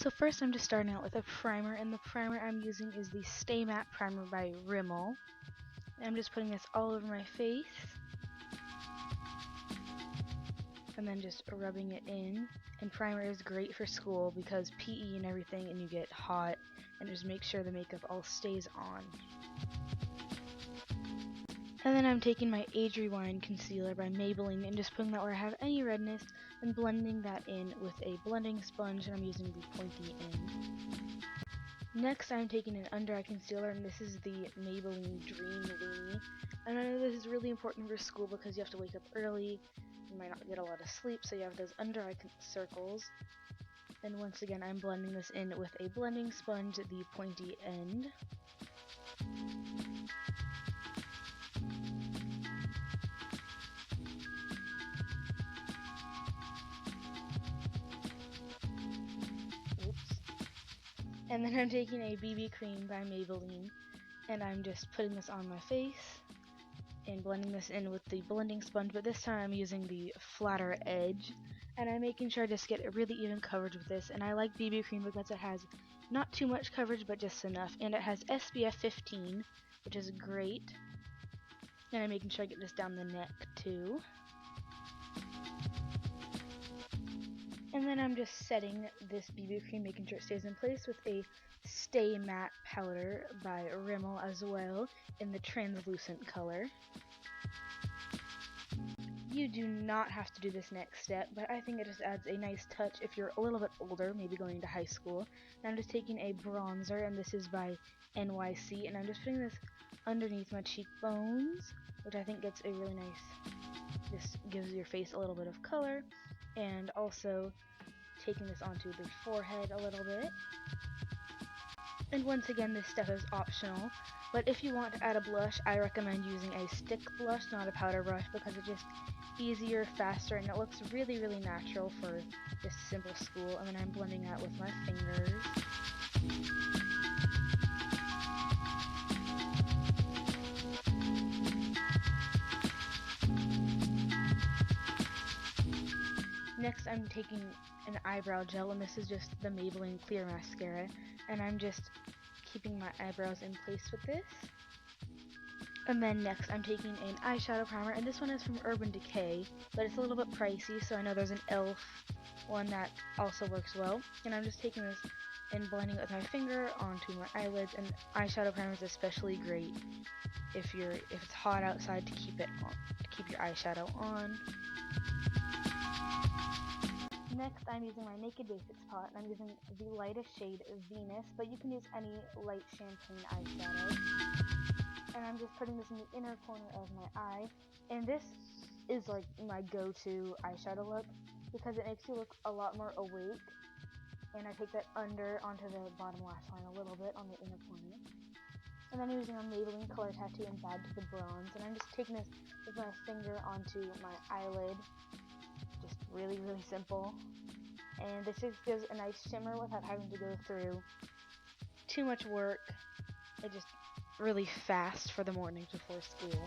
So first I'm just starting out with a primer, and the primer I'm using is the Stay Matte Primer by Rimmel. And I'm just putting this all over my face, and then just rubbing it in. And primer is great for school because PE and everything, and you get hot, and just make sure the makeup all stays on. And then I'm taking my Avery Wine Concealer by Maybelline and just putting that where I have any redness and blending that in with a blending sponge, and I'm using the pointy end. Next I'm taking an under eye concealer, and this is the Maybelline Dream Lumi. And I know this is really important for school because you have to wake up early, you might not get a lot of sleep, so you have those under eye circles. And once again I'm blending this in with a blending sponge at the pointy end. And then I'm taking a BB cream by Maybelline, and I'm just putting this on my face and blending this in with the blending sponge, but this time I'm using the flatter edge, and I'm making sure I just get a really even coverage with this. And I like BB cream because it has not too much coverage but just enough, and it has SPF 15, which is great. And I'm making sure I get this down the neck too. And then I'm just setting this BB cream, making sure it stays in place with a Stay Matte powder by Rimmel as well in the translucent color. You do not have to do this next step, but I think it just adds a nice touch if you're a little bit older, maybe going to high school. And I'm just taking a bronzer, and this is by NYC, and I'm just putting this underneath my cheekbones, which I think gets a really nice, this gives your face a little bit of color. And also taking this onto the forehead a little bit. And once again, this step is optional, but if you want to add a blush, I recommend using a stick blush, not a powder brush, because it's just easier, faster, and it looks really, really natural for this simple school. And then I'm blending that with my fingers. Next, I'm taking an eyebrow gel, and this is just the Maybelline Clear Mascara, and I'm just keeping my eyebrows in place with this. And then next, I'm taking an eyeshadow primer, and this one is from Urban Decay, but it's a little bit pricey, so I know there's an e.l.f. one that also works well. And I'm just taking this and blending it with my finger onto my eyelids, and eyeshadow primer is especially great if it's hot outside to keep it on, to keep your eyeshadow on. Next, I'm using my Naked Basics palette, and I'm using the lightest shade Venus, but you can use any light champagne eyeshadow. And I'm just putting this in the inner corner of my eye, and this is like my go-to eyeshadow look because it makes you look a lot more awake. And I take that under onto the bottom lash line a little bit on the inner corner. And then I'm using a Maybelline Color Tattoo and Bad to the Bronze, and I'm just taking this with my finger onto my eyelid. Just really, really simple. And this just gives a nice shimmer without having to go through too much work. It just really fast for the morning before school.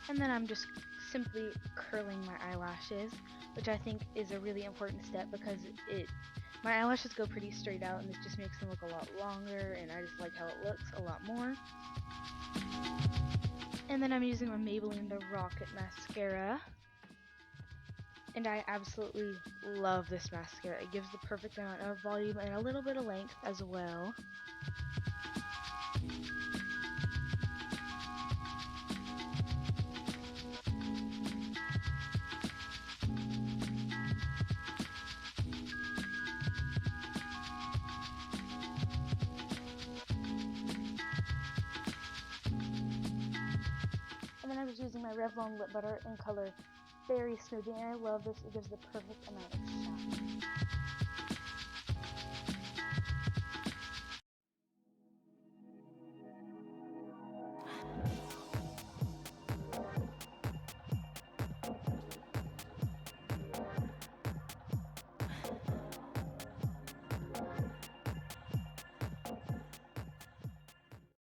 And then I'm just simply curling my eyelashes, which I think is a really important step because my eyelashes go pretty straight out, and this just makes them look a lot longer, and I just like how it looks a lot more. And then I'm using my Maybelline The Rocket Mascara, and I absolutely love this mascara. It gives the perfect amount of volume and a little bit of length as well. And then I was using my Revlon Lip Butter in color Berry Smoothie, and I love this. It gives the perfect amount of shine.